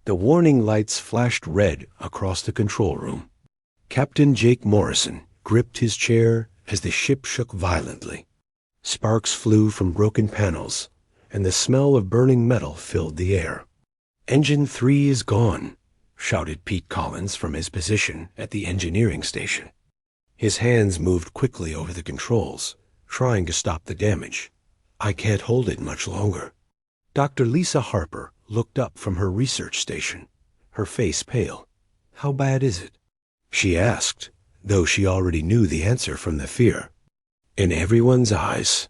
The warning lights flashed red across the control room. Captain Jake Morrison gripped his chair as the ship shook violently. Sparks flew from broken panels, and the smell of burning metal filled the air. "Engine 3 is gone," shouted Pete Collins from his position at the engineering station. His hands moved quickly over the controls, trying to stop the damage. "I can't hold it much longer." Dr. Lisa Harper looked up from her research station, her face pale. "How bad is it?" she asked, though she already knew the answer from the fear in everyone's eyes.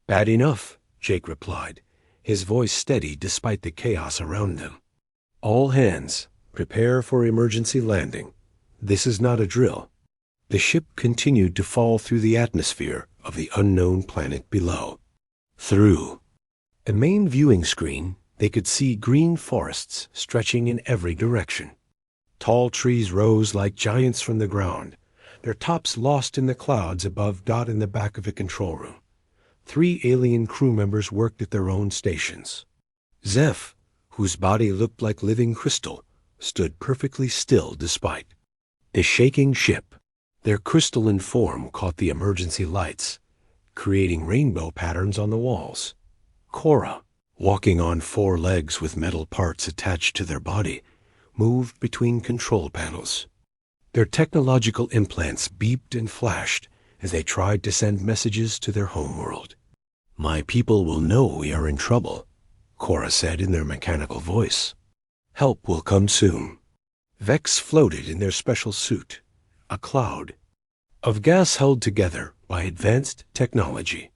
"Bad enough," Jake replied, his voice steady despite the chaos around them. "All hands, prepare for emergency landing. This is not a drill." The ship continued to fall through the atmosphere of the unknown planet below. Through a main viewing screen, they could see green forests stretching in every direction. Tall trees rose like giants from the ground, their tops lost in the clouds above. In the back of the control room, 3 alien crew members worked at their own stations. Zeph, whose body looked like living crystal, stood perfectly still despite the shaking ship. Their crystalline form caught the emergency lights, creating rainbow patterns on the walls. Cora, walking on 4 legs with metal parts attached to their body, moved between control panels. Their technological implants beeped and flashed as they tried to send messages to their homeworld. "My people will know we are in trouble," Cora said in their mechanical voice. "Help will come soon." Vex floated in their special suit, a cloud of gas held together by advanced technology.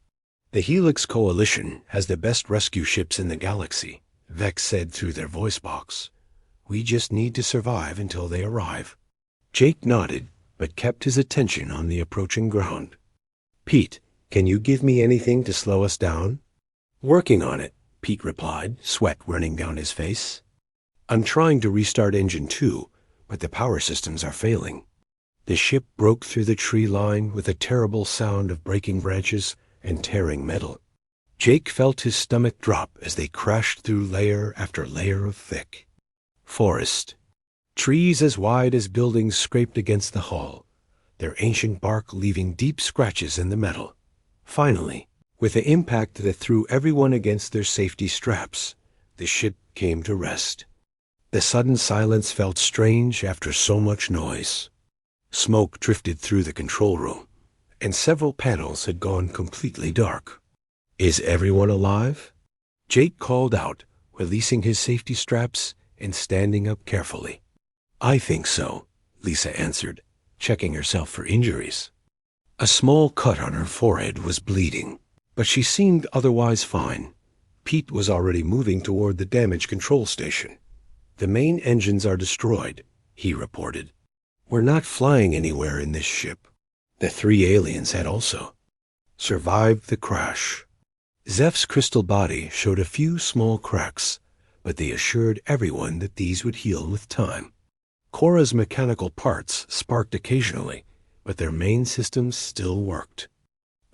"The Helix Coalition has the best rescue ships in the galaxy," Vex said through their voice box. "We just need to survive until they arrive." Jake nodded, but kept his attention on the approaching ground. "Pete, can you give me anything to slow us down?" "Working on it," Pete replied, sweat running down his face. "I'm trying to restart Engine 2, but the power systems are failing." The ship broke through the tree line with a terrible sound of breaking branches and tearing metal. Jake felt his stomach drop as they crashed through layer after layer of thick forest. Trees as wide as buildings scraped against the hull, their ancient bark leaving deep scratches in the metal. Finally, with the impact that threw everyone against their safety straps, the ship came to rest. The sudden silence felt strange after so much noise. Smoke drifted through the control room, and several panels had gone completely dark. "Is everyone alive?" Jake called out, releasing his safety straps and standing up carefully. "I think so," Lisa answered, checking herself for injuries. A small cut on her forehead was bleeding, but she seemed otherwise fine. Pete was already moving toward the damage control station. "The main engines are destroyed," he reported. "We're not flying anywhere in this ship." The 3 aliens had also survived the crash. Zeph's crystal body showed a few small cracks, but they assured everyone that these would heal with time. Cora's mechanical parts sparked occasionally, but their main systems still worked.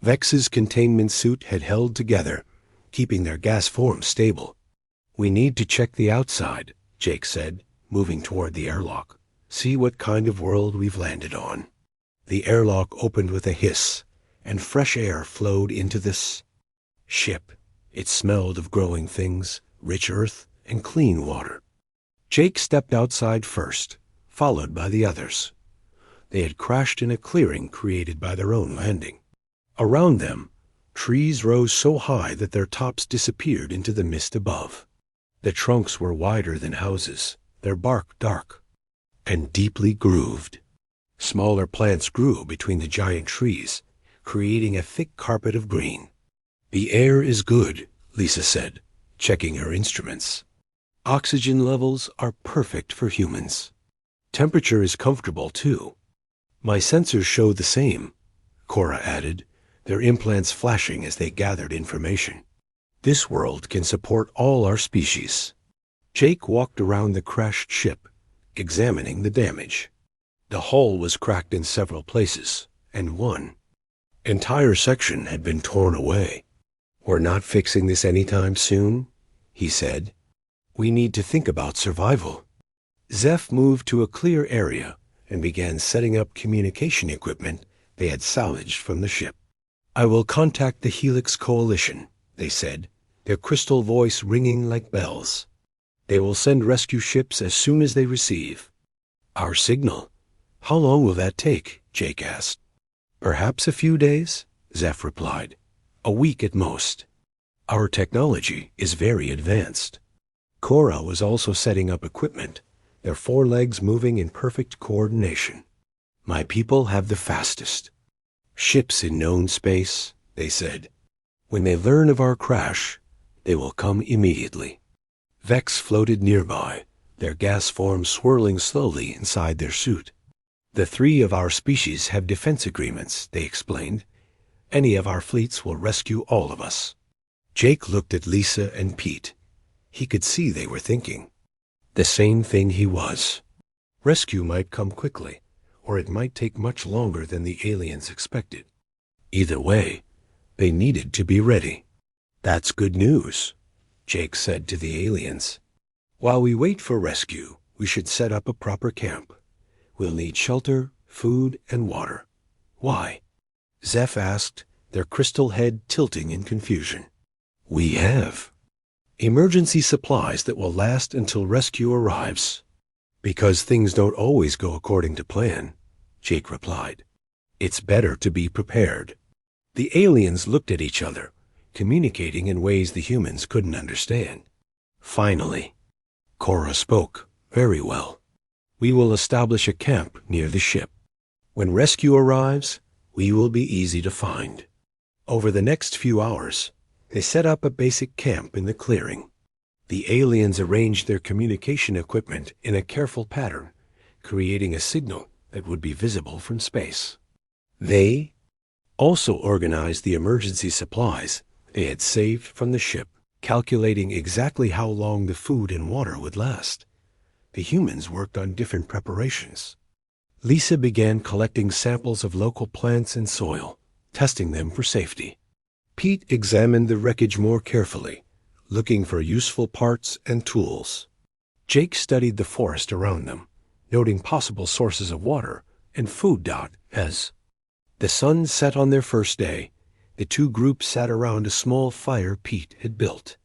Vex's containment suit had held together, keeping their gas form stable. "We need to check the outside," Jake said, moving toward the airlock. "See what kind of world we've landed on." The airlock opened with a hiss, and fresh air flowed into this ship. It smelled of growing things, rich earth, and clean water. Jake stepped outside first, followed by the others. They had crashed in a clearing created by their own landing. Around them, trees rose so high that their tops disappeared into the mist above. The trunks were wider than houses, their bark dark and deeply grooved. Smaller plants grew between the giant trees, creating a thick carpet of green. "The air is good," Lisa said, checking her instruments. "Oxygen levels are perfect for humans. Temperature is comfortable, too." "My sensors show the same," Cora added, their implants flashing as they gathered information. "This world can support all our species." Jake walked around the crashed ship, examining the damage. The hull was cracked in several places, and one entire section had been torn away. "We're not fixing this anytime soon," he said. We need to think about survival. Zeph moved to a clear area and began setting up communication equipment they had salvaged from the ship. I will contact the Helix Coalition, they said, their crystal voice ringing like bells. They will send rescue ships as soon as they receive. Our signal? How long will that take? Jake asked. Perhaps a few days, Zeph replied. A week at most. Our technology is very advanced. Cora was also setting up equipment, their forelegs moving in perfect coordination. My people have the fastest ships in known space, they said. When they learn of our crash, they will come immediately. Vex floated nearby, their gas forms swirling slowly inside their suit. The 3 of our species have defense agreements, they explained. Any of our fleets will rescue all of us. Jake looked at Lisa and Pete. He could see they were thinking the same thing he was. Rescue might come quickly, or it might take much longer than the aliens expected. Either way, they needed to be ready. That's good news, Jake said to the aliens. While we wait for rescue, we should set up a proper camp. We'll need shelter, food, and water. Why? Zeph asked, their crystal head tilting in confusion. We have emergency supplies that will last until rescue arrives. Because things don't always go according to plan, Jake replied. It's better to be prepared. The aliens looked at each other, communicating in ways the humans couldn't understand. Finally, Cora spoke very well. We will establish a camp near the ship. When rescue arrives, we will be easy to find. Over the next few hours, they set up a basic camp in the clearing. The aliens arranged their communication equipment in a careful pattern, creating a signal that would be visible from space. They also organized the emergency supplies they had saved from the ship, calculating exactly how long the food and water would last. The humans worked on different preparations. Lisa began collecting samples of local plants and soil, testing them for safety. Pete examined the wreckage more carefully, looking for useful parts and tools. Jake studied the forest around them, noting possible sources of water and food. As the sun set on their first day, the 2 groups sat around a small fire Pete had built.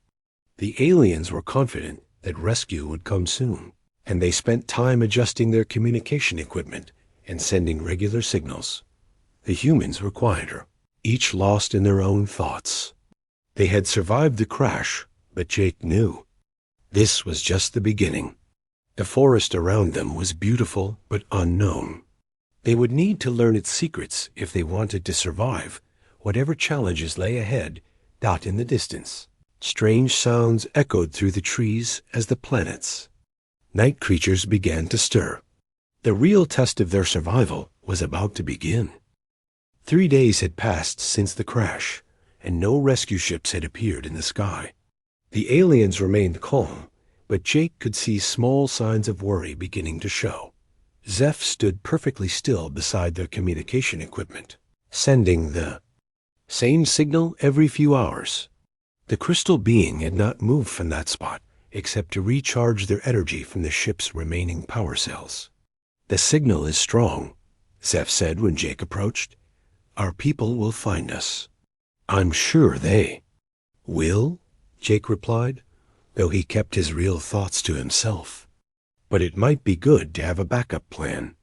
The aliens were confident that rescue would come soon, and they spent time adjusting their communication equipment and sending regular signals. The humans were quieter, each lost in their own thoughts. They had survived the crash, but Jake knew this was just the beginning. The forest around them was beautiful but unknown. They would need to learn its secrets if they wanted to survive whatever challenges lay ahead. In the distance, strange sounds echoed through the trees as the planets. Night creatures began to stir. The real test of their survival was about to begin. 3 days had passed since the crash, and no rescue ships had appeared in the sky. The aliens remained calm, but Jake could see small signs of worry beginning to show. Zeph stood perfectly still beside their communication equipment, sending the same signal every few hours. The crystal being had not moved from that spot, except to recharge their energy from the ship's remaining power cells. The signal is strong, Zeph said when Jake approached. Our people will find us. I'm sure they will, Jake replied, though he kept his real thoughts to himself. But it might be good to have a backup plan.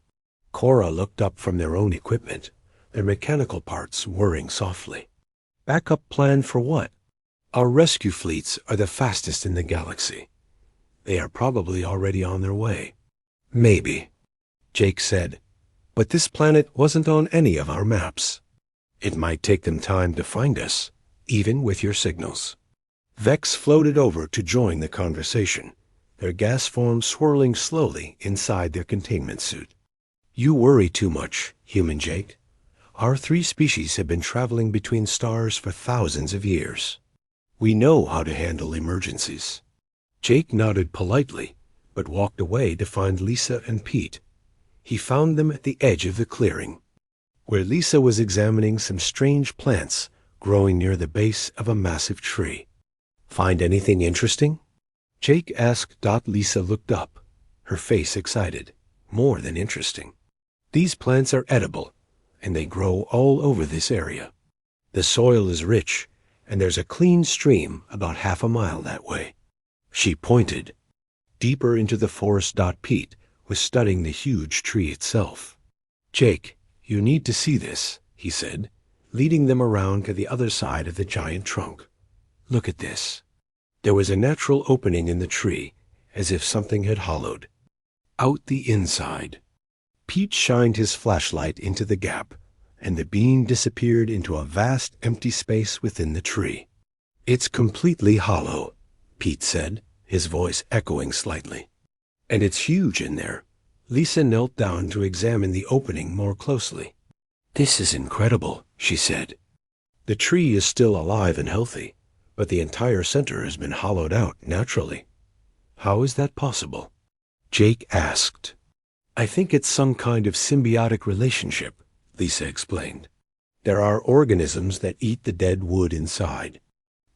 Cora looked up from their own equipment, their mechanical parts whirring softly. Backup plan for what? Our rescue fleets are the fastest in the galaxy. They are probably already on their way. Maybe, Jake said, but this planet wasn't on any of our maps. It might take them time to find us, even with your signals. Vex floated over to join the conversation, their gas forms swirling slowly inside their containment suit. You worry too much, human Jake. Our 3 species have been traveling between stars for thousands of years. We know how to handle emergencies. Jake nodded politely, but walked away to find Lisa and Pete. He found them at the edge of the clearing, where Lisa was examining some strange plants growing near the base of a massive tree. Find anything interesting? Jake asked. Lisa looked up, her face excited, more than interesting. These plants are edible, and they grow all over this area. The soil is rich, and there's a clean stream about half a mile that way. She pointed. Deeper into the forest. Pete was studying the huge tree itself. Jake, you need to see this, he said, leading them around to the other side of the giant trunk. Look at this. There was a natural opening in the tree, as if something had hollowed out the inside. Pete shined his flashlight into the gap, and the beam disappeared into a vast empty space within the tree. It's completely hollow, Pete said, his voice echoing slightly. And it's huge in there. Lisa knelt down to examine the opening more closely. This is incredible, she said. The tree is still alive and healthy, but the entire center has been hollowed out naturally. How is that possible? Jake asked. I think it's some kind of symbiotic relationship, Lisa explained. There are organisms that eat the dead wood inside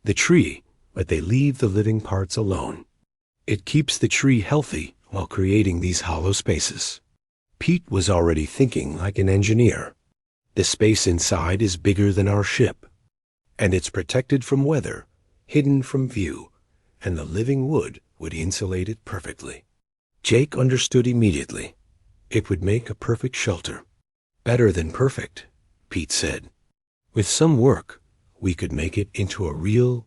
the tree, but they leave the living parts alone. It keeps the tree healthy while creating these hollow spaces. Pete was already thinking like an engineer. The space inside is bigger than our ship, and it's protected from weather, hidden from view, and the living wood would insulate it perfectly. Jake understood immediately. It would make a perfect shelter. Better than perfect, Pete said. With some work, we could make it into a real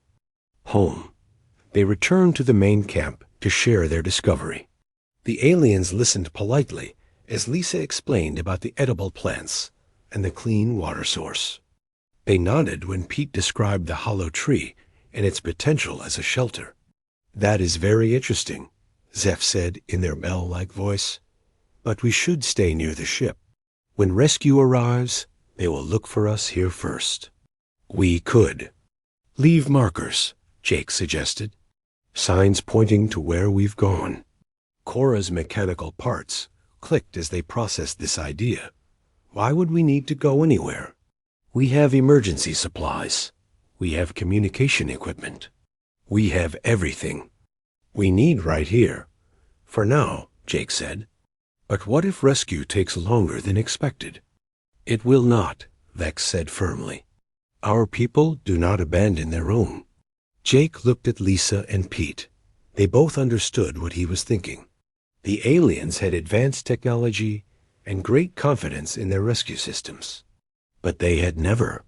home. They returned to the main camp to share their discovery. The aliens listened politely as Lisa explained about the edible plants and the clean water source. They nodded when Pete described the hollow tree and its potential as a shelter. That is very interesting, Zeph said in their bell-like voice. But we should stay near the ship. When rescue arrives, they will look for us here first. We could leave markers, Jake suggested. Signs pointing to where we've gone. Cora's mechanical parts clicked as they processed this idea. Why would we need to go anywhere? We have emergency supplies. We have communication equipment. We have everything we need right here. For now, Jake said. But what if rescue takes longer than expected? It will not, Vex said firmly. Our people do not abandon their own. Jake looked at Lisa and Pete. They both understood what he was thinking. The aliens had advanced technology and great confidence in their rescue systems. But they had never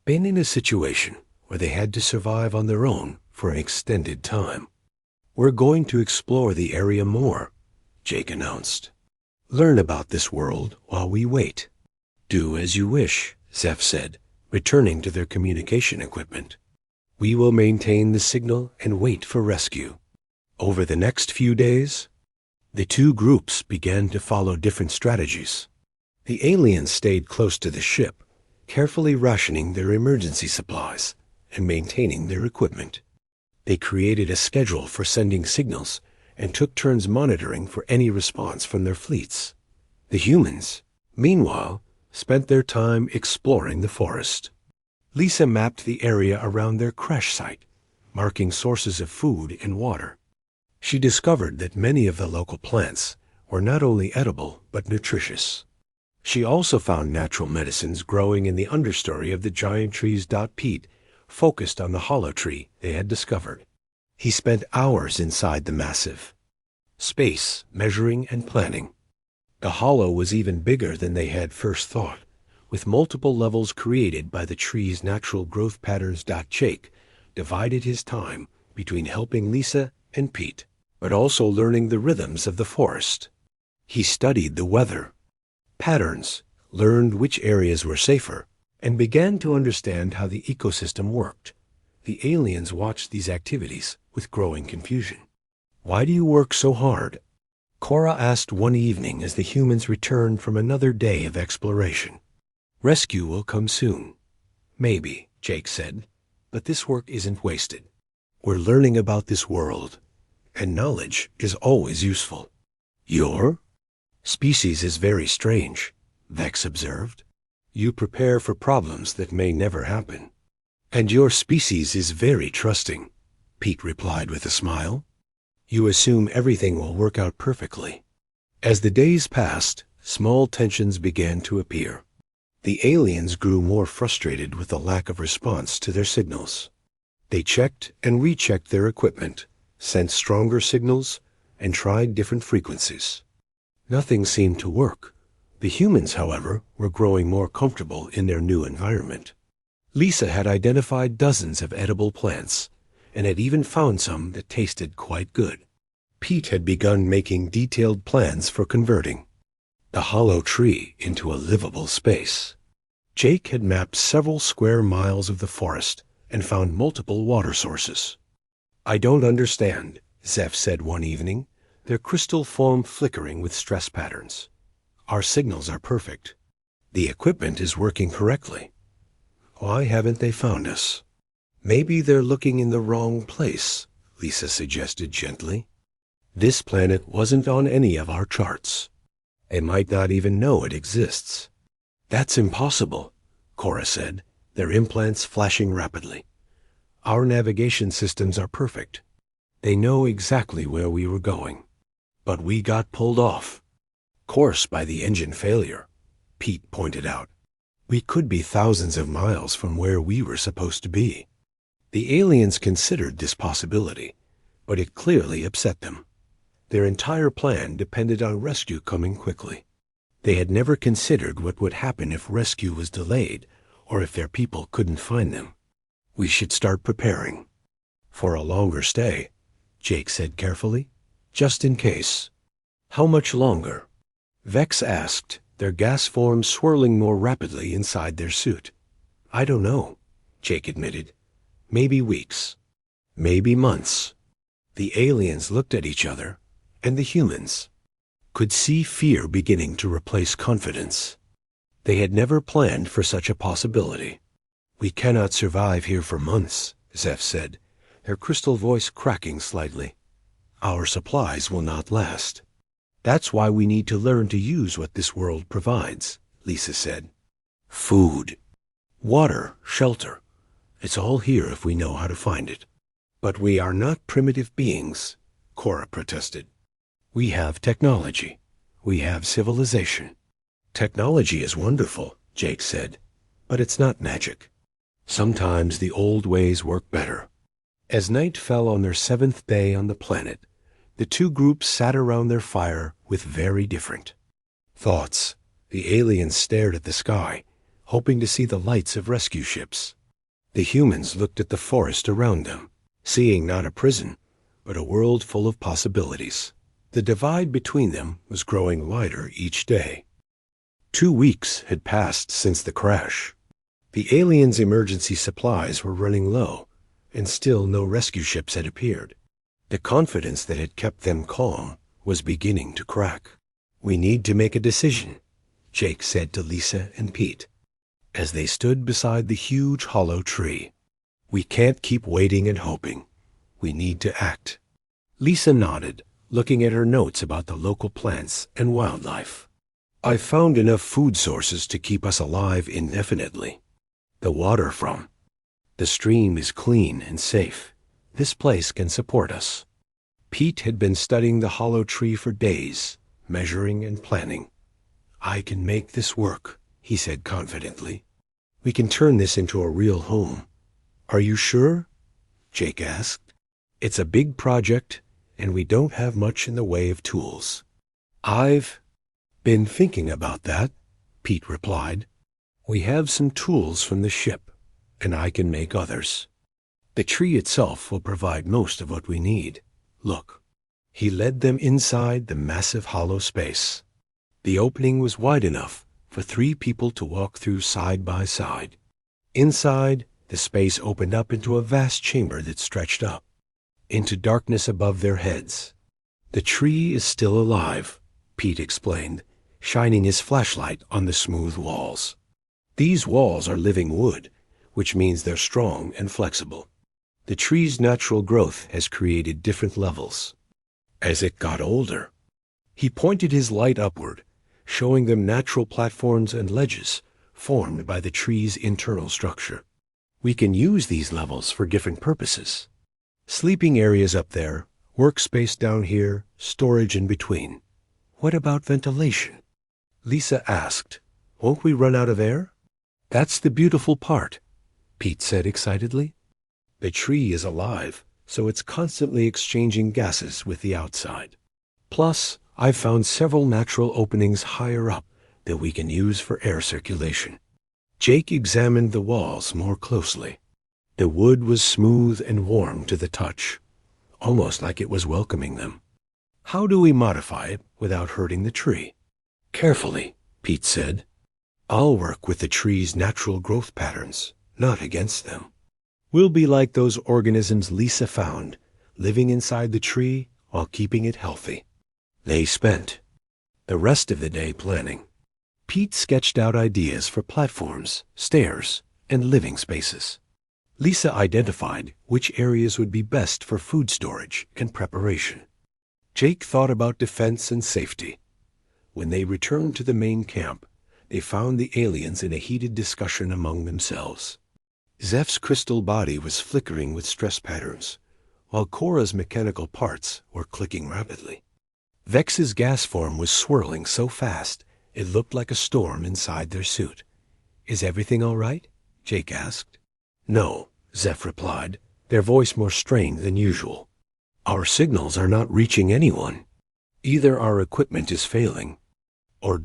been in a situation where they had to survive on their own for an extended time. We're going to explore the area more, Jake announced. Learn about this world while we wait. Do as you wish, Zeph said, returning to their communication equipment. We will maintain the signal and wait for rescue. Over the next few days, the two groups began to follow different strategies. The aliens stayed close to the ship, carefully rationing their emergency supplies and maintaining their equipment. They created a schedule for sending signals and took turns monitoring for any response from their fleets. The humans, meanwhile, spent their time exploring the forest. Lisa mapped the area around their crash site, marking sources of food and water. She discovered that many of the local plants were not only edible but nutritious. She also found natural medicines growing in the understory of the giant trees. Pete focused on the hollow tree they had discovered. He spent hours inside the massive space, measuring and planning. The hollow was even bigger than they had first thought, with multiple levels created by the tree's natural growth patterns. Jake divided his time between helping Lisa and Pete, but also learning the rhythms of the forest. He studied the weather patterns, learned which areas were safer, and began to understand how the ecosystem worked. The aliens watched these activities with growing confusion. Why do you work so hard? Cora asked one evening as the humans returned from another day of exploration. Rescue will come soon. Maybe, Jake said, but this work isn't wasted. We're learning about this world, and knowledge is always useful. Your species is very strange, Vex observed. You prepare for problems that may never happen. And your species is very trusting, Pete replied with a smile. You assume everything will work out perfectly. As the days passed, small tensions began to appear. The aliens grew more frustrated with the lack of response to their signals. They checked and rechecked their equipment, sent stronger signals, and tried different frequencies. Nothing seemed to work. The humans, however, were growing more comfortable in their new environment. Lisa had identified dozens of edible plants, and had even found some that tasted quite good. Pete had begun making detailed plans for converting the hollow tree into a livable space. Jake had mapped several square miles of the forest and found multiple water sources. "I don't understand," Zeph said one evening, their crystal form flickering with stress patterns. "Our signals are perfect. The equipment is working correctly. Why haven't they found us?" "Maybe they're looking in the wrong place," Lisa suggested gently. "This planet wasn't on any of our charts. They might not even know it exists." "That's impossible," Cora said, their implants flashing rapidly. "Our navigation systems are perfect. They know exactly where we were going. But we got pulled off course by the engine failure," Pete pointed out. "We could be thousands of miles from where we were supposed to be." The aliens considered this possibility, but it clearly upset them. Their entire plan depended on rescue coming quickly. They had never considered what would happen if rescue was delayed or if their people couldn't find them. "We should start preparing for a longer stay," Jake said carefully, "just in case." "How much longer?" Vex asked, their gas forms swirling more rapidly inside their suit. "I don't know," Jake admitted. "Maybe weeks. Maybe months." The aliens looked at each other, and the humans could see fear beginning to replace confidence. They had never planned for such a possibility. "We cannot survive here for months," Zeph said, her crystal voice cracking slightly. "Our supplies will not last." "That's why we need to learn to use what this world provides," Lisa said. "Food, water, shelter. It's all here if we know how to find it." "But we are not primitive beings," Cora protested. "We have technology. We have civilization." "Technology is wonderful," Jake said, "but it's not magic. Sometimes the old ways work better." As night fell on their 7th day on the planet, the two groups sat around their fire with very different thoughts. The aliens stared at the sky, hoping to see the lights of rescue ships. The humans looked at the forest around them, seeing not a prison, but a world full of possibilities. The divide between them was growing wider each day. 2 weeks had passed since the crash. The aliens' emergency supplies were running low, and still no rescue ships had appeared. The confidence that had kept them calm was beginning to crack. "We need to make a decision," Jake said to Lisa and Pete, as they stood beside the huge hollow tree. "We can't keep waiting and hoping. We need to act." Lisa nodded, looking at her notes about the local plants and wildlife. "I've found enough food sources to keep us alive indefinitely. The water from the stream is clean and safe. This place can support us." Pete had been studying the hollow tree for days, measuring and planning. "I can make this work," he said confidently. "We can turn this into a real home." "Are you sure?" Jake asked. "It's a big project, and we don't have much in the way of tools." "I've been thinking about that," Pete replied. "We have some tools from the ship, and I can make others. The tree itself will provide most of what we need. Look." He led them inside the massive hollow space. The opening was wide enough for 3 people to walk through side by side. Inside, the space opened up into a vast chamber that stretched up into darkness above their heads. "The tree is still alive," Pete explained, shining his flashlight on the smooth walls. "These walls are living wood, which means they're strong and flexible. The tree's natural growth has created different levels. As it got older," he pointed his light upward, showing them natural platforms and ledges formed by the tree's internal structure. "We can use these levels for different purposes. Sleeping areas up there, Workspace down here, storage in between. What about ventilation? Lisa asked. Won't we run out of air? That's the beautiful part, Pete said excitedly. The tree is alive, so it's constantly exchanging gases with the outside. Plus, I've found several natural openings higher up that we can use for air circulation. Jake examined the walls more closely. The wood was smooth and warm to the touch, almost like it was welcoming them. How do we modify it without hurting the tree? Carefully, Pete said. I'll work with the tree's natural growth patterns, not against them. We'll be like those organisms Lisa found, living inside the tree while keeping it healthy. They spent the rest of the day planning. Pete sketched out ideas for platforms, stairs, and living spaces. Lisa identified which areas would be best for food storage and preparation. Jake thought about defense and safety. When they returned to the main camp, they found the aliens in a heated discussion among themselves. Zeph's crystal body was flickering with stress patterns, while Cora's mechanical parts were clicking rapidly. Vex's gas form was swirling so fast it looked like a storm inside their suit. Is everything all right? Jake asked. No, Zeph replied, their voice more strained than usual. Our signals are not reaching anyone. Either our equipment is failing, or ...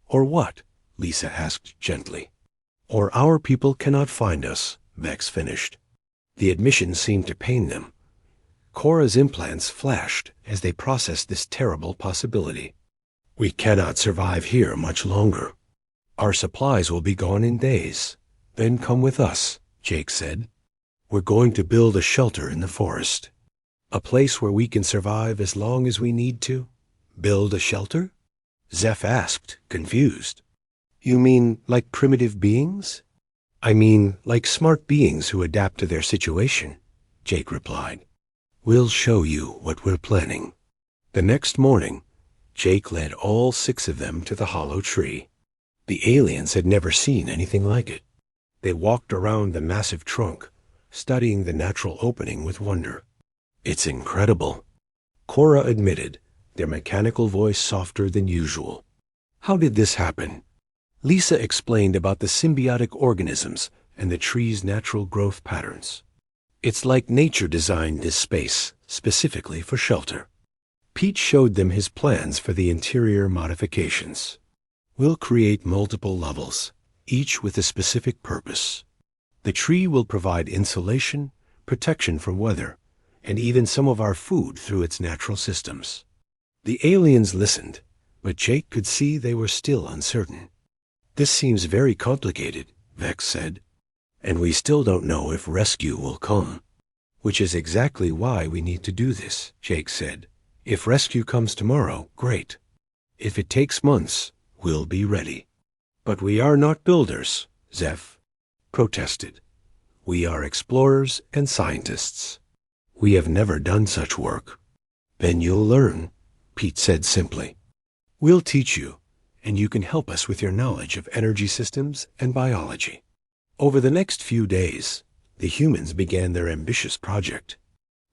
Or what? Lisa asked gently. Or our people cannot find us, Vex finished. The admission seemed to pain them. Cora's implants flashed as they processed this terrible possibility. We cannot survive here much longer. Our supplies will be gone in days. Then come with us, Jake said. We're going to build a shelter in the forest. A place where we can survive as long as we need to. Build a shelter? Zeph asked, confused. You mean like primitive beings? I mean like smart beings who adapt to their situation, Jake replied. We'll show you what we're planning. The next morning, Jake led all 6 of them to the hollow tree. The aliens had never seen anything like it. They walked around the massive trunk, studying the natural opening with wonder. It's incredible, Cora admitted, their mechanical voice softer than usual. How did this happen? Lisa explained about the symbiotic organisms and the tree's natural growth patterns. It's like nature designed this space specifically for shelter. Pete showed them his plans for the interior modifications. We'll create multiple levels, each with a specific purpose. The tree will provide insulation, protection from weather, and even some of our food through its natural systems. The aliens listened, but Jake could see they were still uncertain. This seems very complicated, Vex said, and we still don't know if rescue will come. Which is exactly why we need to do this, Jake said. If rescue comes tomorrow, great. If it takes months, we'll be ready. But we are not builders, Zeph protested. We are explorers and scientists. We have never done such work. Then you'll learn, Pete said simply. We'll teach you, and you can help us with your knowledge of energy systems and biology. Over the next few days, the humans began their ambitious project.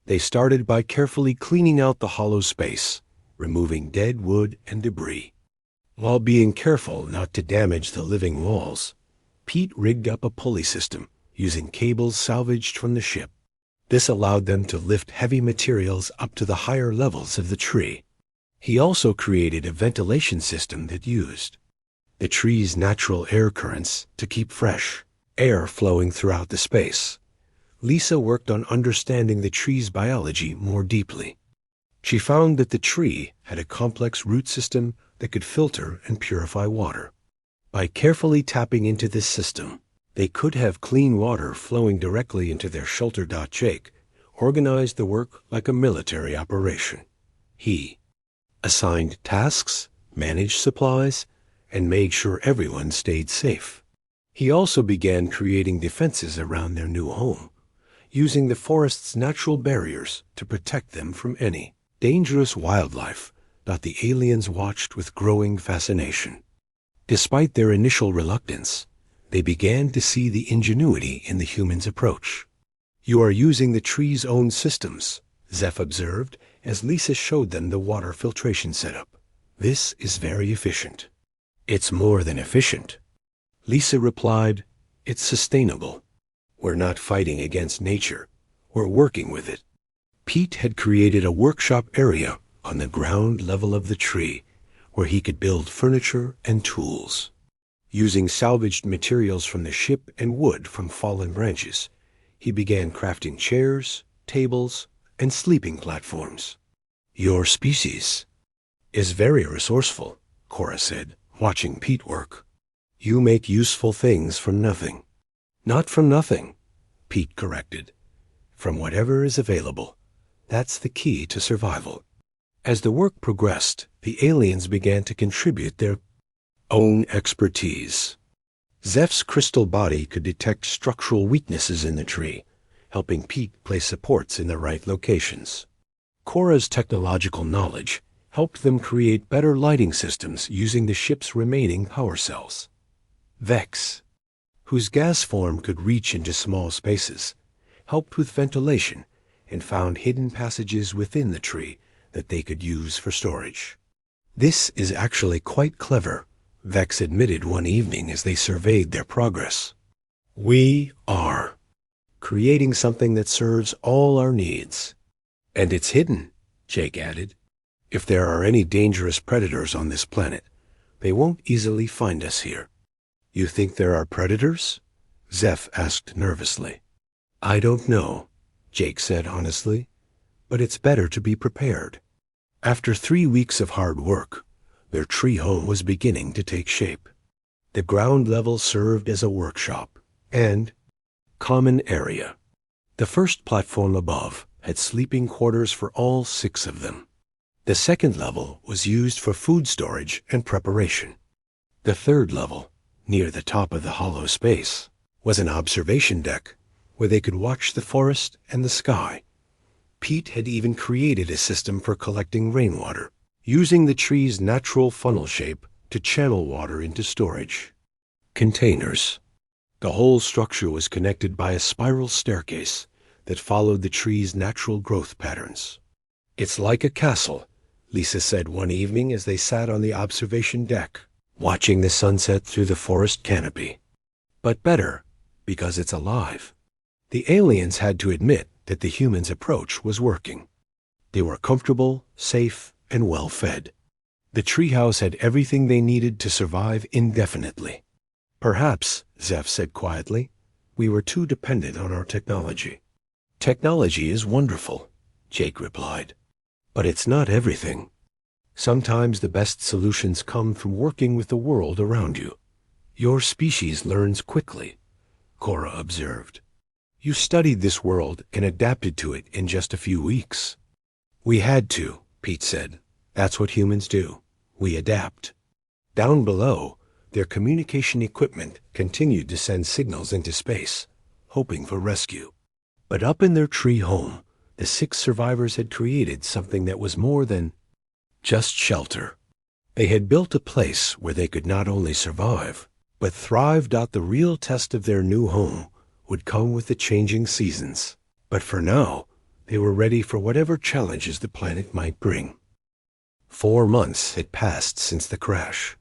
They started by carefully cleaning out the hollow space, removing dead wood and debris. While being careful not to damage the living walls, Pete rigged up a pulley system using cables salvaged from the ship. This allowed them to lift heavy materials up to the higher levels of the tree. He also created a ventilation system that used the tree's natural air currents to keep fresh air flowing throughout the space. Lisa worked on understanding the tree's biology more deeply. She found that the tree had a complex root system that could filter and purify water. By carefully tapping into this system, they could have clean water flowing directly into their shelter. Jake organized the work like a military operation. He assigned tasks, managed supplies, and made sure everyone stayed safe. He also began creating defenses around their new home, using the forest's natural barriers to protect them from any dangerous wildlife that the aliens watched with growing fascination. Despite their initial reluctance, they began to see the ingenuity in the humans' approach. You are using the tree's own systems, Zeph observed as Lisa showed them the water filtration setup. "This is very efficient." "It's more than efficient," Lisa replied. "It's sustainable. We're not fighting against nature. We're working with it." Pete had created a workshop area on the ground level of the tree where he could build furniture and tools. Using salvaged materials from the ship and wood from fallen branches, he began crafting chairs, tables, and sleeping platforms. "Your species is very resourceful," Cora said, watching Pete work. "You make useful things from nothing." "Not from nothing," Pete corrected. "From whatever is available. That's the key to survival." As the work progressed, the aliens began to contribute their own expertise. Zeph's crystal body could detect structural weaknesses in the tree, helping Pete place supports in the right locations. Cora's technological knowledge helped them create better lighting systems using the ship's remaining power cells. Vex, whose gas form could reach into small spaces, helped with ventilation and found hidden passages within the tree that they could use for storage. "This is actually quite clever," Vex admitted one evening as they surveyed their progress. "We are creating something that serves all our needs." "And it's hidden," Jake added. "If there are any dangerous predators on this planet, they won't easily find us here." "You think there are predators?" Zeph asked nervously. "I don't know," Jake said honestly, "but it's better to be prepared." After 3 weeks of hard work, their tree home was beginning to take shape. The ground level served as a workshop and common area. The first platform above had sleeping quarters for all 6 of them. The second level was used for food storage and preparation. The third level, near the top of the hollow space, was an observation deck where they could watch the forest and the sky. Pete had even created a system for collecting rainwater, using the tree's natural funnel shape to channel water into storage containers. The whole structure was connected by a spiral staircase that followed the tree's natural growth patterns. "It's like a castle," Lisa said one evening as they sat on the observation deck, watching the sunset through the forest canopy. "But better, because it's alive." The aliens had to admit that the humans' approach was working. They were comfortable, safe, and well-fed. The treehouse had everything they needed to survive indefinitely. "Perhaps," Zeph said quietly, "we were too dependent on our technology." "Technology is wonderful," Jake replied, "but it's not everything. Sometimes the best solutions come from working with the world around you." "Your species learns quickly," Cora observed. "You studied this world and adapted to it in just a few weeks." "We had to," Pete said. "That's what humans do. We adapt." Down below, their communication equipment continued to send signals into space, hoping for rescue. But up in their tree home, the 6 survivors had created something that was more than just shelter. They had built a place where they could not only survive, but thrived out the real test of their new home would come with the changing seasons. But for now, they were ready for whatever challenges the planet might bring. 4 months had passed since the crash.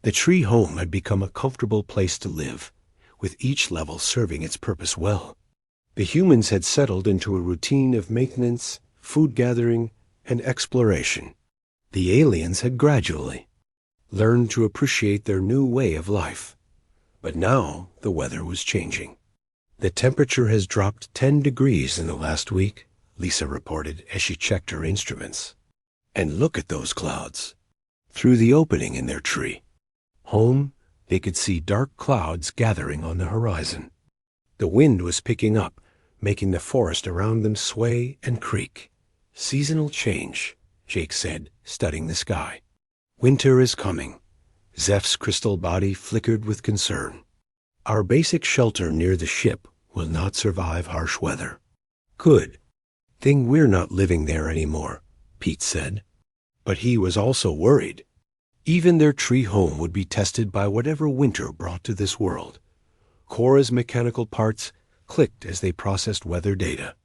The tree home had become a comfortable place to live, with each level serving its purpose well. The humans had settled into a routine of maintenance, food gathering, and exploration. The aliens had gradually learned to appreciate their new way of life. But now the weather was changing. "The temperature has dropped 10 degrees in the last week," Lisa reported as she checked her instruments. "And look at those clouds." Through the opening in their tree home, they could see dark clouds gathering on the horizon. The wind was picking up, making the forest around them sway and creak. "Seasonal change," Jake said, studying the sky. "Winter is coming." Zeph's crystal body flickered with concern. "Our basic shelter near the ship will not survive harsh weather." "Good thing we're not living there anymore," Pete said. But he was also worried. Even their tree home would be tested by whatever winter brought to this world. Cora's mechanical parts clicked as they processed weather data.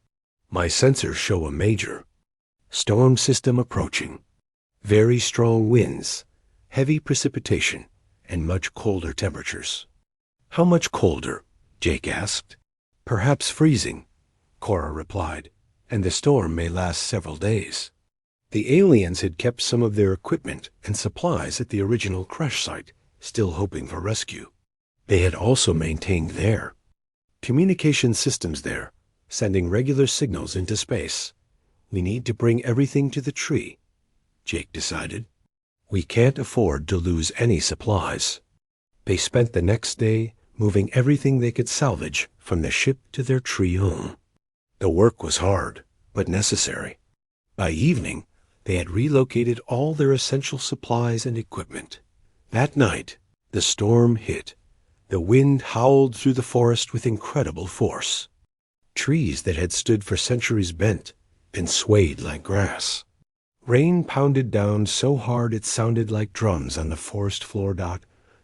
My sensors show a major storm system approaching. Very strong winds, heavy precipitation, and much colder temperatures. How much colder? Jake asked. Perhaps freezing, Cora replied, and the storm may last several days. The aliens had kept some of their equipment and supplies at the original crash site, still hoping for rescue. They had also maintained their communication systems there, sending regular signals into space. We need to bring everything to the tree, Jake decided. We can't afford to lose any supplies. They spent the next day moving everything they could salvage from the ship to their tree home. The work was hard, but necessary. By evening, they had relocated all their essential supplies and equipment. That night, the storm hit. The wind howled through the forest with incredible force. Trees that had stood for centuries bent and swayed like grass. Rain pounded down so hard it sounded like drums on the forest floor.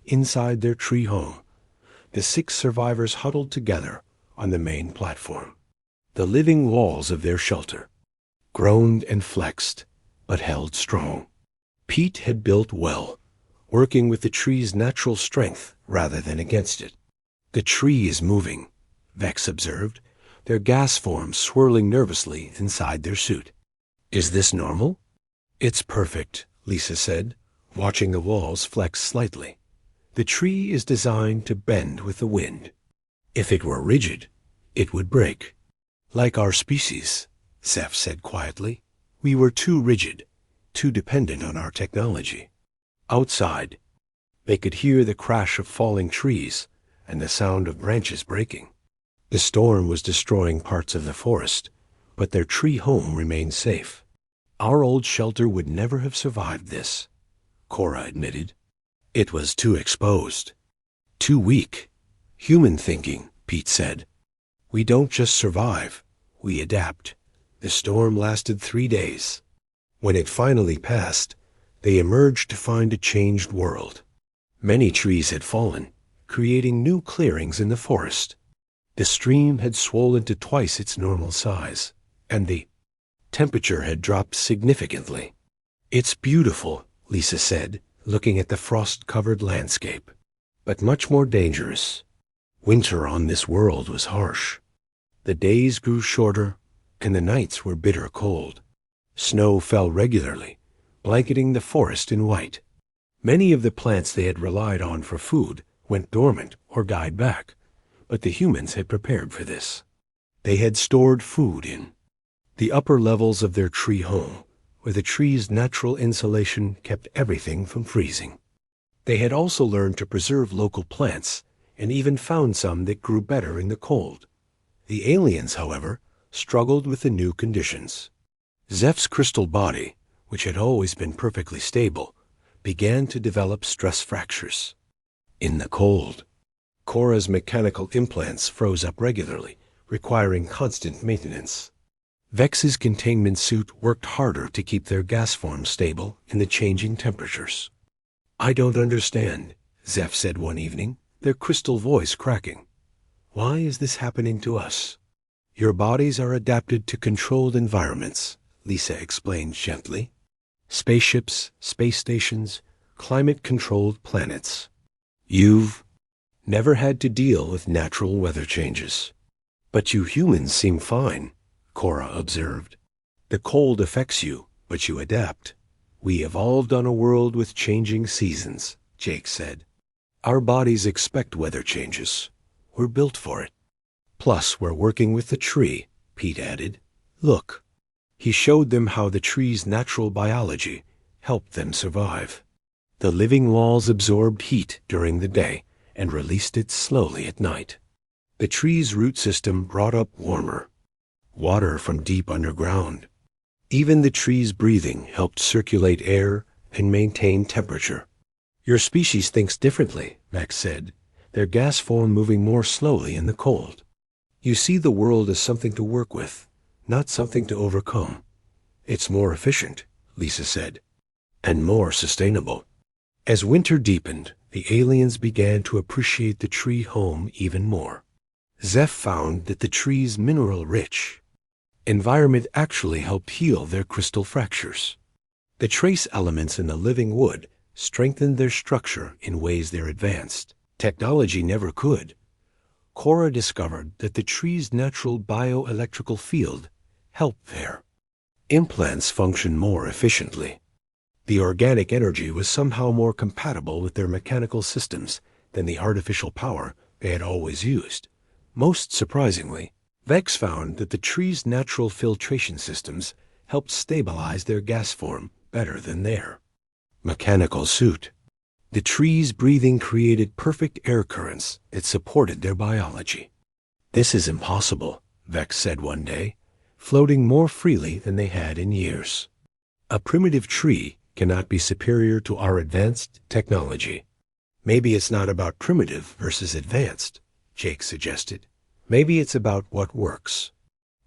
Inside their tree home, the 6 survivors huddled together on the main platform. The living walls of their shelter groaned and flexed, but held strong. Pete had built well, working with the tree's natural strength rather than against it. The tree is moving, Vex observed, their gas forms swirling nervously inside their suit. Is this normal? It's perfect, Lisa said, watching the walls flex slightly. The tree is designed to bend with the wind. If it were rigid, it would break. Like our species, Zeph said quietly. We were too rigid, too dependent on our technology. Outside, they could hear the crash of falling trees and the sound of branches breaking. The storm was destroying parts of the forest, but their tree home remained safe. Our old shelter would never have survived this, Cora admitted. It was too exposed. Too weak. Human thinking, Pete said. We don't just survive, we adapt. The storm lasted 3 days. When it finally passed, they emerged to find a changed world. Many trees had fallen, creating new clearings in the forest. The stream had swollen to twice its normal size, and the temperature had dropped significantly. It's beautiful, Lisa said, looking at the frost-covered landscape, but much more dangerous. Winter on this world was harsh. The days grew shorter, and the nights were bitter cold. Snow fell regularly, blanketing the forest in white. Many of the plants they had relied on for food went dormant or died back, but the humans had prepared for this. They had stored food in the upper levels of their tree home, where the tree's natural insulation kept everything from freezing. They had also learned to preserve local plants and even found some that grew better in the cold. The aliens, however, struggled with the new conditions. Zeph's crystal body, which had always been perfectly stable, began to develop stress fractures. In the cold, Cora's mechanical implants froze up regularly, requiring constant maintenance. Vex's containment suit worked harder to keep their gas form stable in the changing temperatures. I don't understand, Zeph said one evening, their crystal voice cracking. Why is this happening to us? Your bodies are adapted to controlled environments, Lisa explained gently. Spaceships, space stations, climate-controlled planets. You've never had to deal with natural weather changes. But you humans seem fine, Cora observed. The cold affects you, but you adapt. We evolved on a world with changing seasons, Jake said. Our bodies expect weather changes. We're built for it. Plus, we're working with the tree, Pete added. Look. He showed them how the tree's natural biology helped them survive. The living walls absorbed heat during the day and released it slowly at night. The tree's root system brought up warmer water from deep underground. Even the tree's breathing helped circulate air and maintain temperature. Your species thinks differently, Max said, their gas form moving more slowly in the cold. You see the world as something to work with, not something to overcome. It's more efficient, Lisa said, and more sustainable. As winter deepened, the aliens began to appreciate the tree home even more. Zeph found that the tree's mineral-rich Environment actually helped heal their crystal fractures. The trace elements in the living wood strengthened their structure in ways their advanced technology never could. Cora discovered that the tree's natural bioelectrical field helped there. Implants functioned more efficiently. The organic energy was somehow more compatible with their mechanical systems than the artificial power they had always used. Most surprisingly, Vex found that the tree's natural filtration systems helped stabilize their gas form better than their mechanical suit. The tree's breathing created perfect air currents that supported their biology. "This is impossible," Vex said one day, floating more freely than they had in years. "A primitive tree cannot be superior to our advanced technology." "Maybe it's not about primitive versus advanced," Jake suggested. "Maybe it's about what works."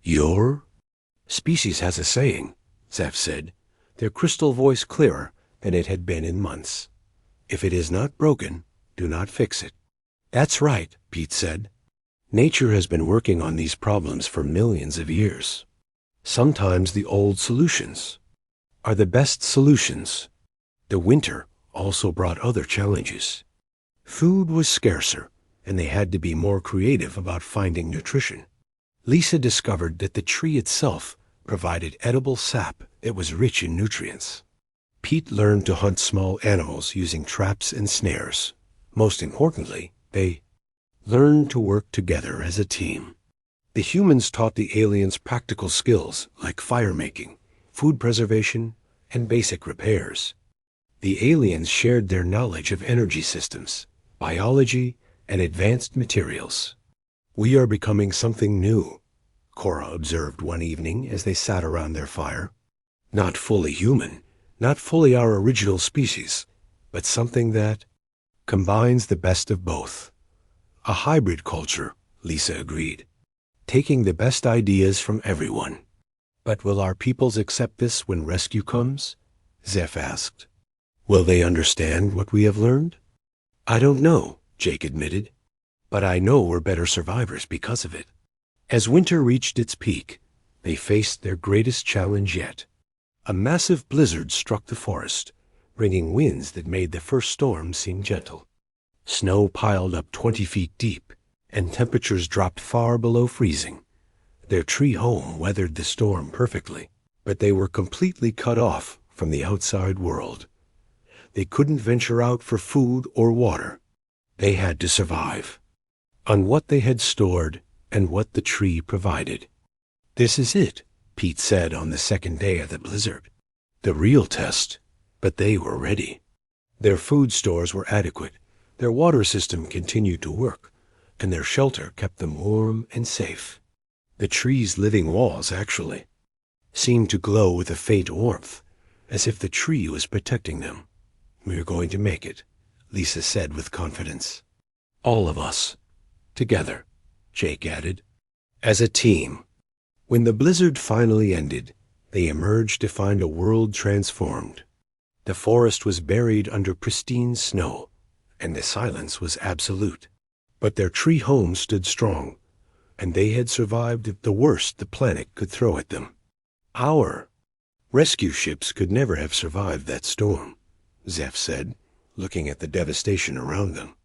"Your species has a saying," Zeph said, their crystal voice clearer than it had been in months. "If it is not broken, do not fix it." "That's right," Pete said. "Nature has been working on these problems for millions of years. Sometimes the old solutions are the best solutions." The winter also brought other challenges. Food was scarcer, and they had to be more creative about finding nutrition. Lisa discovered that the tree itself provided edible sap that was rich in nutrients. Pete learned to hunt small animals using traps and snares. Most importantly, they learned to work together as a team. The humans taught the aliens practical skills like fire making, food preservation, and basic repairs. The aliens shared their knowledge of energy systems, biology, and advanced materials. "We are becoming something new," Cora observed one evening as they sat around their fire. "Not fully human, not fully our original species, but something that combines the best of both." "A hybrid culture," Lisa agreed, "taking the best ideas from everyone." "But will our peoples accept this when rescue comes?" Zeph asked. "Will they understand what we have learned?" "I don't know," Jake admitted, "but I know we're better survivors because of it." As winter reached its peak, they faced their greatest challenge yet. A massive blizzard struck the forest, bringing winds that made the first storm seem gentle. Snow piled up 20 feet deep, and temperatures dropped far below freezing. Their tree home weathered the storm perfectly, but they were completely cut off from the outside world. They couldn't venture out for food or water. They had to survive on what they had stored and what the tree provided. "This is it," Pete said on the second day of the blizzard. "The real test." But they were ready. Their food stores were adequate, their water system continued to work, and their shelter kept them warm and safe. The tree's living walls, actually, seemed to glow with a faint warmth, as if the tree was protecting them. "We're going to make it," Lisa said with confidence. "All of us. Together," Jake added. "As a team." When the blizzard finally ended, they emerged to find a world transformed. The forest was buried under pristine snow, and the silence was absolute. But their tree home stood strong, and they had survived the worst the planet could throw at them. "Our rescue ships could never have survived that storm," Zeph said, looking at the devastation around them.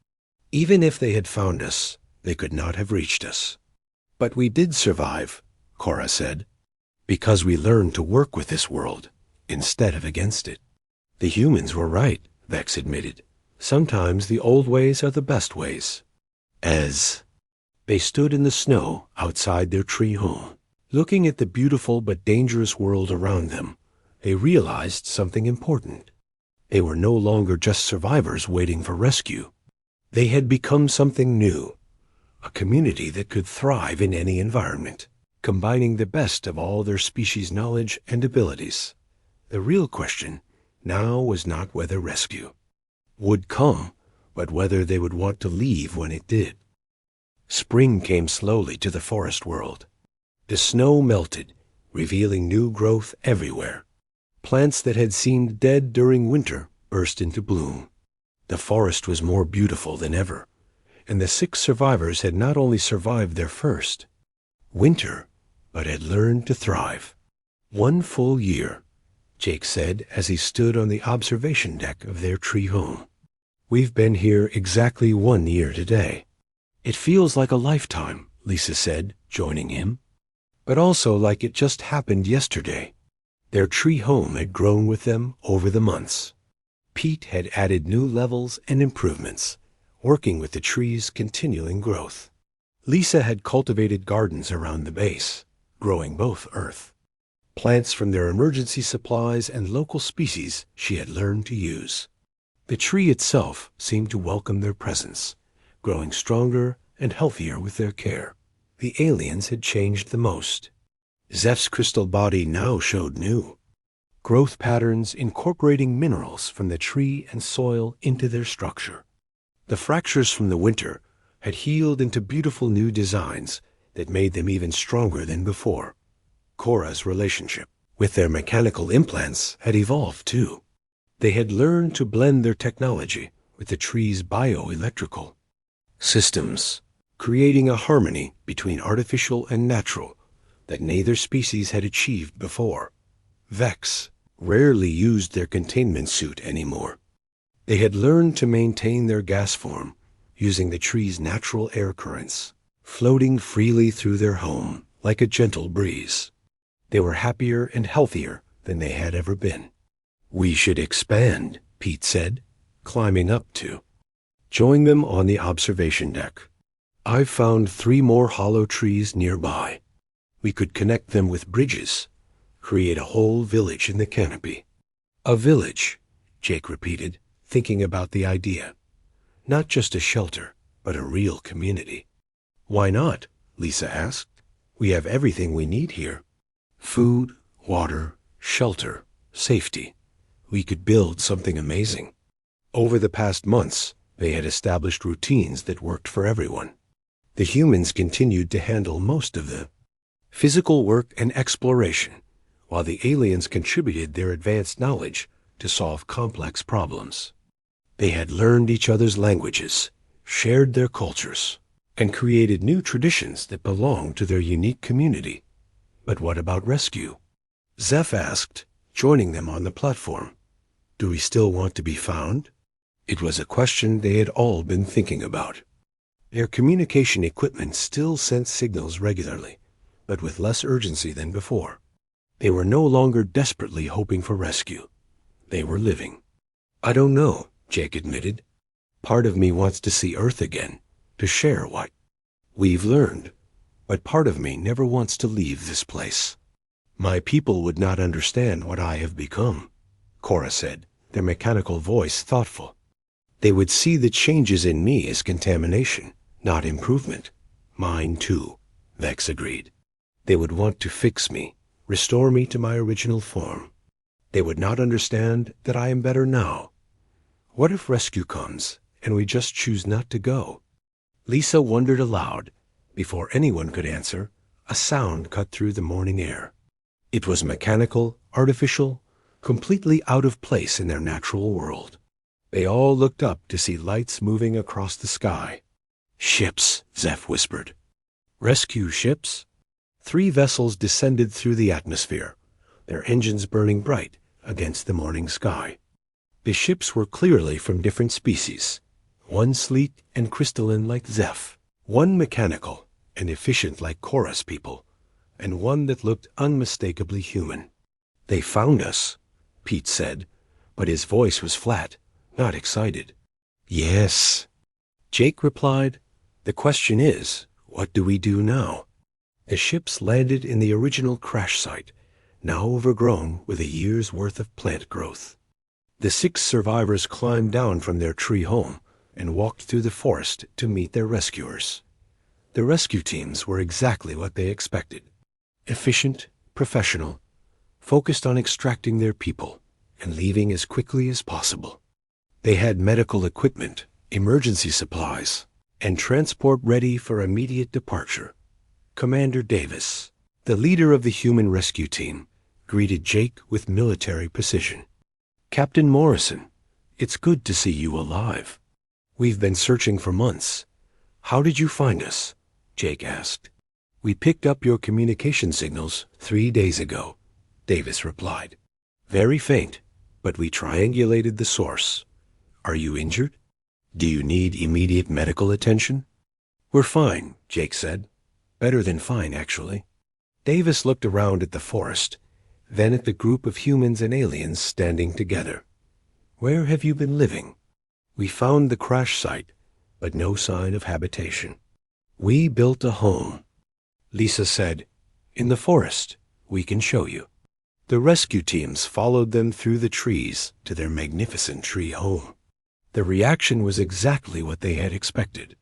"Even if they had found us, they could not have reached us." "But we did survive," Cora said, "because we learned to work with this world instead of against it." "The humans were right," Vex admitted. "Sometimes the old ways are the best ways." As they stood in the snow outside their tree home, looking at the beautiful but dangerous world around them, they realized something important. They were no longer just survivors waiting for rescue. They had become something new, a community that could thrive in any environment, combining the best of all their species' knowledge and abilities. The real question now was not whether rescue would come, but whether they would want to leave when it did. Spring came slowly to the forest world. The snow melted, revealing new growth everywhere. Plants that had seemed dead during winter burst into bloom. The forest was more beautiful than ever, and the 6 survivors had not only survived their first winter, but had learned to thrive. 1 full year, Jake said as he stood on the observation deck of their tree home. We've been here exactly 1 year today. It feels like a lifetime, Lisa said, joining him, but also like it just happened yesterday. Their tree home had grown with them over the months. Pete had added new levels and improvements, working with the tree's continuing growth. Lisa had cultivated gardens around the base, growing both earth, plants from their emergency supplies and local species she had learned to use. The tree itself seemed to welcome their presence, growing stronger and healthier with their care. The aliens had changed the most. Zeph's crystal body now showed new growth patterns incorporating minerals from the tree and soil into their structure. The fractures from the winter had healed into beautiful new designs that made them even stronger than before. Cora's relationship with their mechanical implants had evolved too. They had learned to blend their technology with the tree's bioelectrical systems, creating a harmony between artificial and natural that neither species had achieved before. Vex rarely used their containment suit anymore. They had learned to maintain their gas form using the tree's natural air currents, floating freely through their home like a gentle breeze. They were happier and healthier than they had ever been. We should expand, Pete said, climbing up to join them on the observation deck. I've found 3 more hollow trees nearby. We could connect them with bridges, create a whole village in the canopy. A village, Jake repeated, thinking about the idea. Not just a shelter, but a real community. Why not? Lisa asked. We have everything we need here. Food, water, shelter, safety. We could build something amazing. Over the past months, they had established routines that worked for everyone. The humans continued to handle most of the physical work and exploration, while the aliens contributed their advanced knowledge to solve complex problems. They had learned each other's languages, shared their cultures, and created new traditions that belonged to their unique community. But what about rescue? Zeph asked, joining them on the platform. Do we still want to be found? It was a question they had all been thinking about. Their communication equipment still sent signals regularly, but with less urgency than before. They were no longer desperately hoping for rescue. They were living. I don't know, Jake admitted. Part of me wants to see Earth again, to share what we've learned, but part of me never wants to leave this place. My people would not understand what I have become, Cora said, their mechanical voice thoughtful. They would see the changes in me as contamination, not improvement. Mine too, Vex agreed. They would want to fix me, restore me to my original form. They would not understand that I am better now. What if rescue comes and we just choose not to go? Lisa wondered aloud. Before anyone could answer, a sound cut through the morning air. It was mechanical, artificial, completely out of place in their natural world. They all looked up to see lights moving across the sky. Ships, Zeph whispered. Rescue ships? 3 vessels descended through the atmosphere, their engines burning bright against the morning sky. The ships were clearly from different species, one sleek and crystalline like Zeph, one mechanical and efficient like Cora's people, and one that looked unmistakably human. They found us, Pete said, but his voice was flat, not excited. Yes. Jake replied, the question is, what do we do now? The ships landed in the original crash site, now overgrown with a year's worth of plant growth. The 6 survivors climbed down from their tree home and walked through the forest to meet their rescuers. The rescue teams were exactly what they expected. Efficient, professional, focused on extracting their people and leaving as quickly as possible. They had medical equipment, emergency supplies, and transport ready for immediate departure. Commander Davis, the leader of the human rescue team, greeted Jake with military precision. Captain Morrison, it's good to see you alive. We've been searching for months. How did you find us? Jake asked. We picked up your communication signals 3 days ago, Davis replied. Very faint, but we triangulated the source. Are you injured? Do you need immediate medical attention? We're fine, Jake said. Better than fine, actually. Davis looked around at the forest, then at the group of humans and aliens standing together. Where have you been living? We found the crash site, but no sign of habitation. We built a home. Lisa said, in the forest. We can show you. The rescue teams followed them through the trees to their magnificent tree home. The reaction was exactly what they had expected.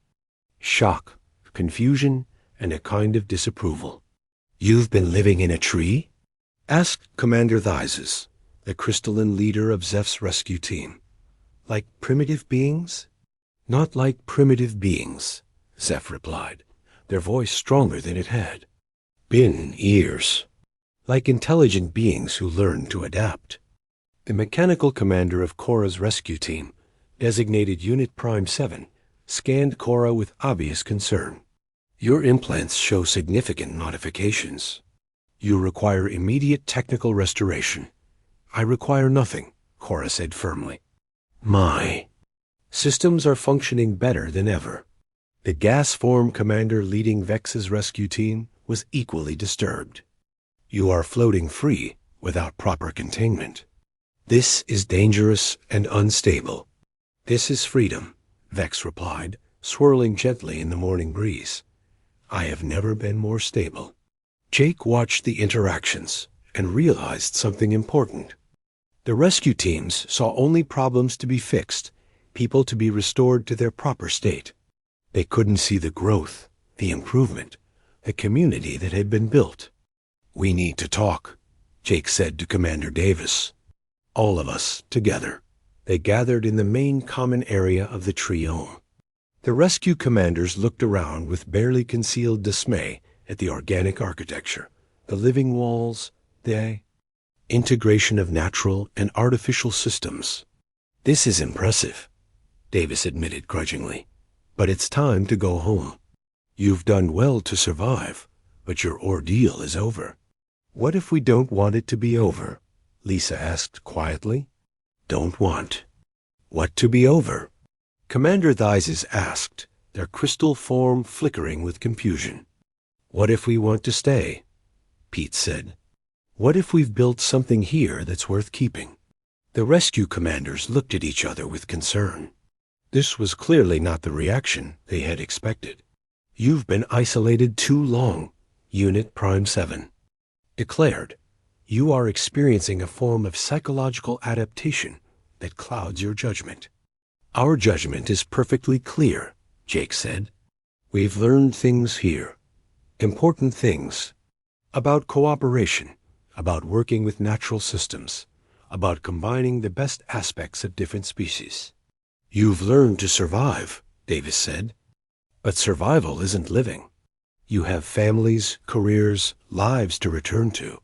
Shock, confusion, and a kind of disapproval. You've been living in a tree? Asked Commander Thyses, the crystalline leader of Zeph's rescue team. Like primitive beings? Not like primitive beings, Zeph replied, their voice stronger than it had. Been years. Like intelligent beings who learn to adapt. The mechanical commander of Cora's rescue team, designated Unit Prime 7, scanned Cora with obvious concern. Your implants show significant modifications. You require immediate technical restoration. I require nothing, Cora said firmly. My systems are functioning better than ever. The gas form commander leading Vex's rescue team was equally disturbed. You are floating free without proper containment. This is dangerous and unstable. This is freedom, Vex replied, swirling gently in the morning breeze. I have never been more stable. Jake watched the interactions and realized something important. The rescue teams saw only problems to be fixed, people to be restored to their proper state. They couldn't see the growth, the improvement, the community that had been built. We need to talk, Jake said to Commander Davis. All of us together. They gathered in the main common area of the trio. The rescue commanders looked around with barely concealed dismay at the organic architecture, the living walls, the integration of natural and artificial systems. This is impressive, Davis admitted grudgingly, but it's time to go home. You've done well to survive, but your ordeal is over. What if we don't want it to be over? Lisa asked quietly. Don't want. What to be over? Commander Thyses asked, their crystal form flickering with confusion. What if we want to stay? Pete said. What if we've built something here that's worth keeping? The rescue commanders looked at each other with concern. This was clearly not the reaction they had expected. You've been isolated too long, Unit Prime 7 declared. You are experiencing a form of psychological adaptation that clouds your judgment. Our judgment is perfectly clear, Jake said. We've learned things here, important things, about cooperation, about working with natural systems, about combining the best aspects of different species. You've learned to survive, Davis said. But survival isn't living. You have families, careers, lives to return to.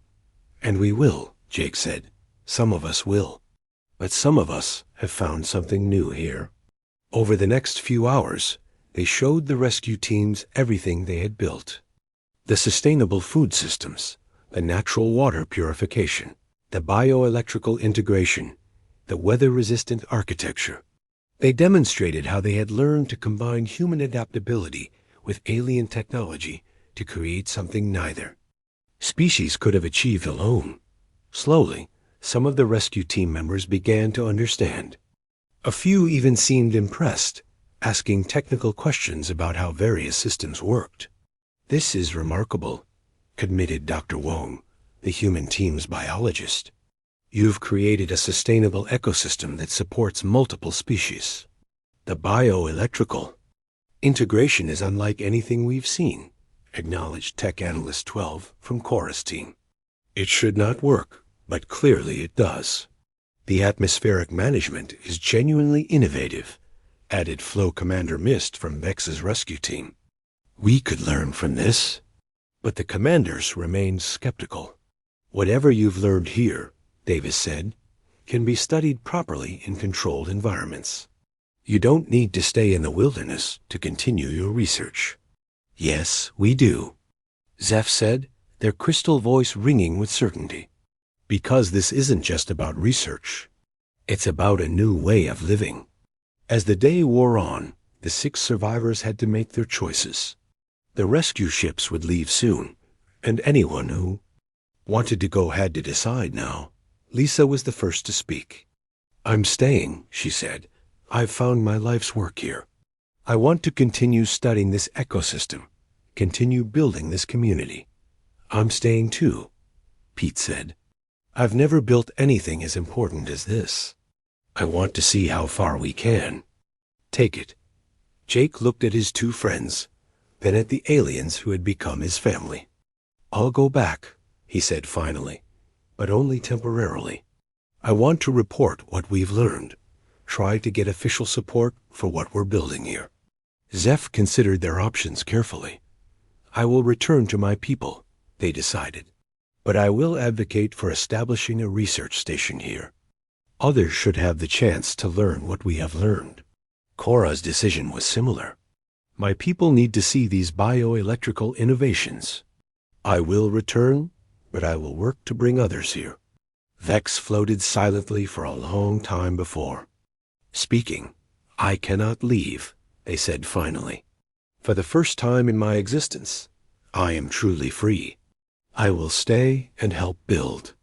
And we will, Jake said. Some of us will. But some of us have found something new here. Over the next few hours, they showed the rescue teams everything they had built. The sustainable food systems, the natural water purification, the bioelectrical integration, the weather-resistant architecture. They demonstrated how they had learned to combine human adaptability with alien technology to create something neither species could have achieved alone. Slowly, some of the rescue team members began to understand. A few even seemed impressed, asking technical questions about how various systems worked. This is remarkable, admitted Dr. Wong, the human team's biologist. You've created a sustainable ecosystem that supports multiple species. The bioelectrical integration is unlike anything we've seen, acknowledged Tech Analyst 12 from Cora's team. It should not work, but clearly it does. The atmospheric management is genuinely innovative, added Flow Commander Mist from Vex's rescue team. We could learn from this. But the commanders remained skeptical. Whatever you've learned here, Davis said, can be studied properly in controlled environments. You don't need to stay in the wilderness to continue your research. Yes, we do. Zeph said, their crystal voice ringing with certainty. Because this isn't just about research. It's about a new way of living. As the day wore on, the 6 survivors had to make their choices. The rescue ships would leave soon, and anyone who wanted to go had to decide now. Lisa was the first to speak. I'm staying, she said. I've found my life's work here. I want to continue studying this ecosystem, continue building this community. I'm staying too, Pete said. I've never built anything as important as this. I want to see how far we can take it. Jake looked at his 2 friends, then at the aliens who had become his family. I'll go back, he said finally, but only temporarily. I want to report what we've learned, try to get official support for what we're building here. Zeph considered their options carefully. I will return to my people, they decided, but I will advocate for establishing a research station here. Others should have the chance to learn what we have learned. Cora's decision was similar. My people need to see these bioelectrical innovations. I will return, but I will work to bring others here. Vex floated silently for a long time before speaking. I cannot leave, they said finally. For the first time in my existence, I am truly free. I will stay and help build.